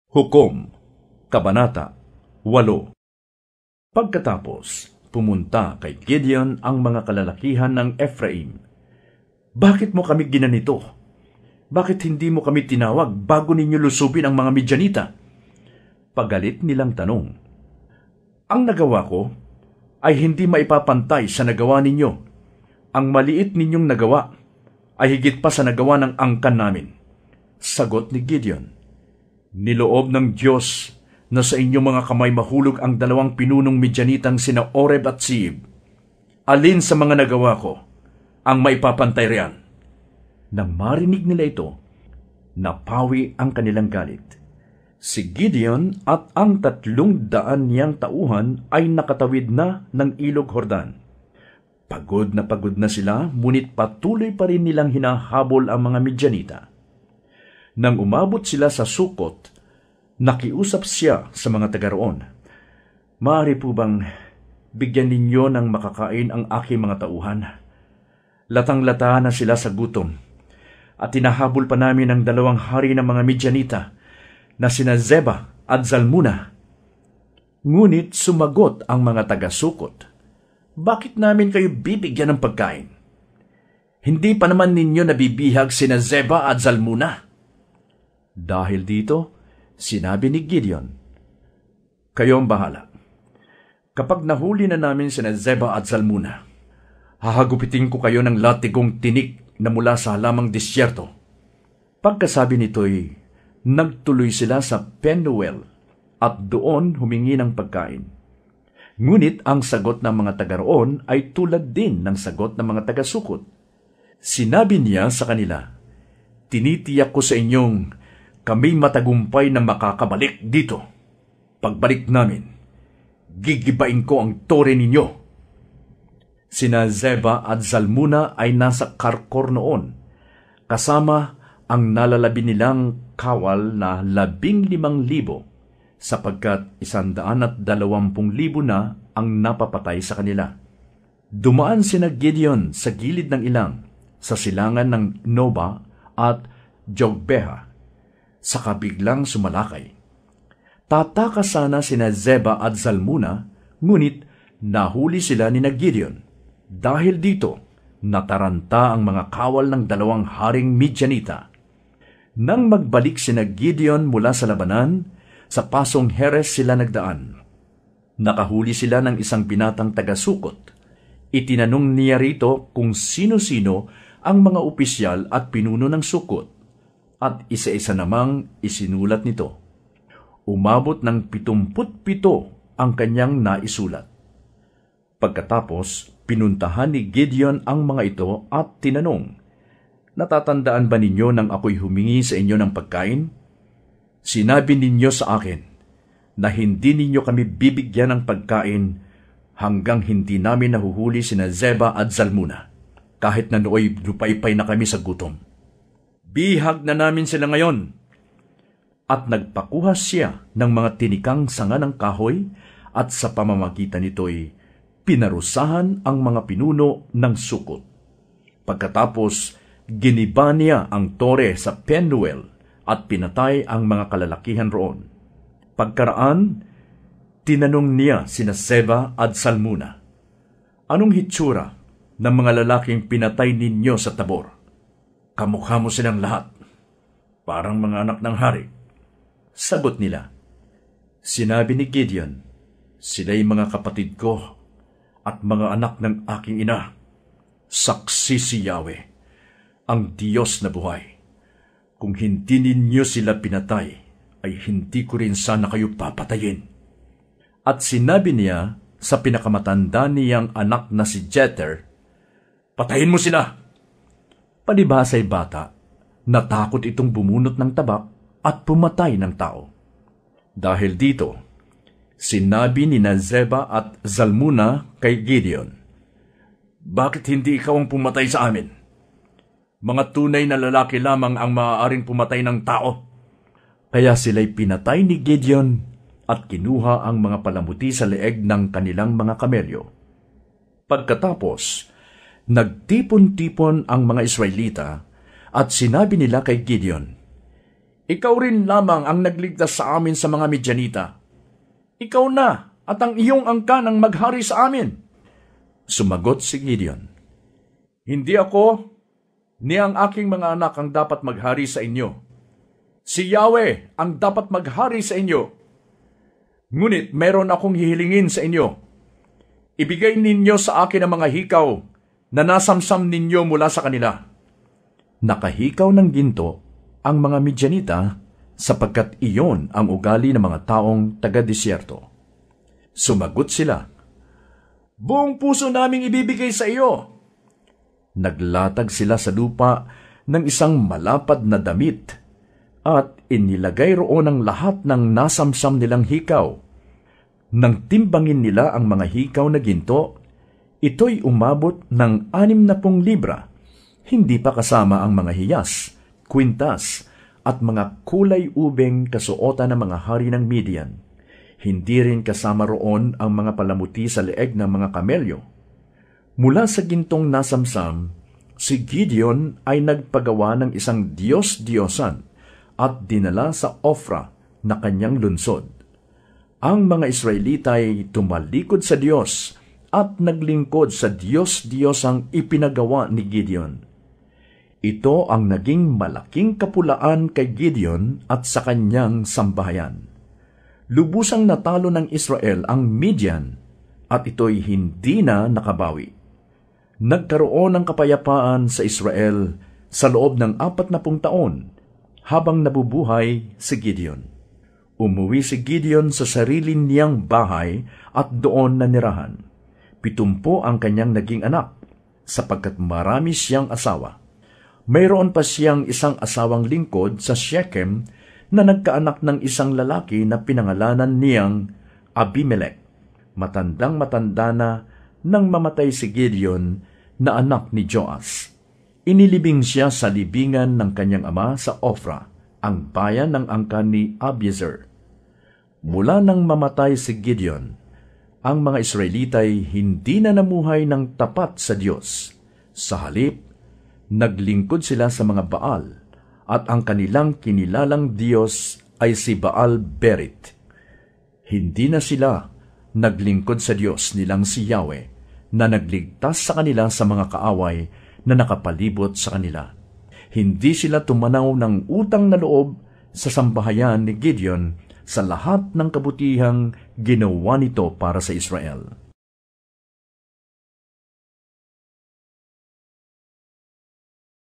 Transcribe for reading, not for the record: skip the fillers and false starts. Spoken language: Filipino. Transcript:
Hukom, Kabanata 8. Pagkatapos, pumunta kay Gideon ang mga kalalakihan ng Ephraim. Bakit mo kami ginanito? Bakit hindi mo kami tinawag bago ninyo lusubin ang mga Midyanita? Pagalit nilang tanong. Ang nagawa ko ay hindi maipapantay sa nagawa ninyo. Ang maliit ninyong nagawa ay higit pa sa nagawa ng angkan namin. Sagot ni Gideon. Niloob ng Diyos na sa inyong mga kamay mahulog ang dalawang pinunong Midyanitang sina Oreb at Siib. Alin sa mga nagawa ko ang maipapantay riyan? Nang marinig nila ito, napawi ang kanilang galit. Si Gideon at ang 300 niyang tauhan ay nakatawid na ng ilog Jordan. Pagod na sila, ngunit patuloy pa rin nilang hinahabol ang mga Midyanita. Nang umabot sila sa Sukot, nakiusap siya sa mga taga roon. Maaari po bang bigyan ninyo ng makakain ang aking mga tauhan? Latang-lata na sila sa gutom, at tinahabol pa namin ang 2 hari ng mga Midyanita na sina Zeba at Zalmuna. Ngunit sumagot ang mga taga-Sukot, bakit namin kayo bibigyan ng pagkain? Hindi pa naman ninyo nabibihag sina Zeba at Zalmuna. Dahil dito, sinabi ni Gideon, kayo ang bahala. Kapag nahuli na namin sina Zeba at Zalmuna, hahagupitin ko kayo ng latigong tinik na mula sa halamang disyerto. Pagkasabi nito'y, nagtuloy sila sa Penuel at doon humingi ng pagkain. Ngunit ang sagot ng mga taga roon ay tulad din ng sagot ng mga taga-Sukot. Sinabi niya sa kanila, tinitiyak ko sa inyong kami matagumpay na makakabalik dito. Pagbalik namin, gigibain ko ang tore ninyo. Sina Zeba at Zalmuna ay nasa Karkor noon, kasama ang nalalabi nilang kawal na 15,000, sapagkat 120,000 na ang napapatay sa kanila. Dumaan sina Gideon sa gilid ng ilang, sa silangan ng Noba at Jogbeha, saka biglang sumalakay. Tataka sana sina Zeba at Zalmuna, ngunit nahuli sila ni Gideon. Dahil dito, nataranta ang mga kawal ng 2 haring Midyanita. Nang magbalik sina Gideon mula sa labanan, sa pasong Heres sila nagdaan. Nakahuli sila ng isang binatang taga-Sukot. Itinanong niya rito kung sino-sino ang mga opisyal at pinuno ng Sukot, at isa-isa namang isinulat nito. Umabot ng 77 ang kanyang naisulat. Pagkatapos, pinuntahan ni Gideon ang mga ito at tinanong, natatandaan ba ninyo nang ako'y humingi sa inyo ng pagkain? Sinabi ninyo sa akin na hindi ninyo kami bibigyan ng pagkain hanggang hindi namin nahuhuli sina Zeba at Zalmuna, kahit na nooy lupaypay na kami sa gutom. Bihag na namin sila ngayon. At nagpakuha siya ng mga tinikang sanga ng kahoy, at sa pamamagitan nito'y pinarusahan ang mga pinuno ng Sukot. Pagkatapos, giniba niya ang tore sa Penuel at pinatay ang mga kalalakihan roon. Pagkaraan, tinanong niya sina Zeba at Zalmuna, anong hitsura ng mga lalaking pinatay ninyo sa Tabor? Kamukha mo silang lahat, parang mga anak ng hari. Sagot nila, sinabi ni Gideon, sila'y mga kapatid ko at mga anak ng aking ina. Saksi si Yahweh, ang Diyos na buhay. Kung hindi ninyo sila pinatay, ay hindi ko rin sana kayo papatayin. At sinabi niya sa pinakamatanda niyang anak na si Jether, patayin mo sila! Palibhasa'y bata, natakot itong bumunot ng tabak at pumatay ng tao. Dahil dito, sinabi ni Zeba at Zalmuna kay Gideon, bakit hindi ikaw ang pumatay sa amin? Mga tunay na lalaki lamang ang maaaring pumatay ng tao. Kaya sila'y pinatay ni Gideon at kinuha ang mga palamuti sa leeg ng kanilang mga kamelyo. Pagkatapos, nagtipon-tipon ang mga Israelita at sinabi nila kay Gideon, Ikaw rin lamang ang nagligtas sa amin sa mga Midianita. Ikaw na at ang iyong angkan ang maghari sa amin." Sumagot si Gideon, "Hindi ako ni ang aking mga anak ang dapat maghari sa inyo. Si Yahweh ang dapat maghari sa inyo. Ngunit meron akong hihilingin sa inyo. Ibigay ninyo sa akin ang mga hikaw na nasamsam ninyo mula sa kanila." Nakahikaw ng ginto ang mga Midianita sapagkat iyon ang ugali ng mga taong taga-disyerto. Sumagot sila, "Buong puso naming ibibigay sa iyo." Naglatag sila sa lupa ng isang malapad na damit at inilagay roon ang lahat ng nasamsam nilang hikaw. Nang timbangin nila ang mga hikaw na ginto, ito'y umabot ng 60 libra, hindi pa kasama ang mga hiyas, kwintas, at mga kulay ubeng kasuotan ng mga hari ng Midian. Hindi rin kasama roon ang mga palamuti sa leeg ng mga kamelyo. Mula sa gintong nasamsam, si Gideon ay nagpagawa ng isang Diyos-Diyosan at dinala sa Ofra na kanyang lunsod. Ang mga Israelita ay tumalikod sa Diyos at naglingkod sa Diyos-Diyosang ipinagawa ni Gideon. Ito ang naging malaking kapulaan kay Gideon at sa kanyang sambahayan. Lubusang natalo ng Israel ang Midian at ito'y hindi na nakabawi. Nagkaroon ng kapayapaan sa Israel sa loob ng 40 taon habang nabubuhay si Gideon. Umuwi si Gideon sa sarili niyang bahay at doon nanirahan. 70 ang kanyang naging anak sapagkat marami siyang asawa. Mayroon pa siyang isang asawang lingkod sa Shechem na nagkaanak ng isang lalaki na pinangalanan niyang Abimelech. Matandang-matanda na nang mamatay si Gideon na anak ni Joas. Inilibing siya sa libingan ng kanyang ama sa Ofra, ang bayan ng angkan ni Abiezer. Mula nang mamatay si Gideon, ang mga Israelita'y hindi na namuhay ng tapat sa Diyos. Sa halip, naglingkod sila sa mga Baal, at ang kanilang kinilalang Diyos ay si Baal Berit. Hindi na sila naglingkod sa Diyos nilang si Yahweh, na nagligtas sa kanila sa mga kaaway na nakapalibot sa kanila. Hindi sila tumanaw ng utang na loob sa sambahayan ni Gideon sa lahat ng kabutihang ginawa nito para sa Israel.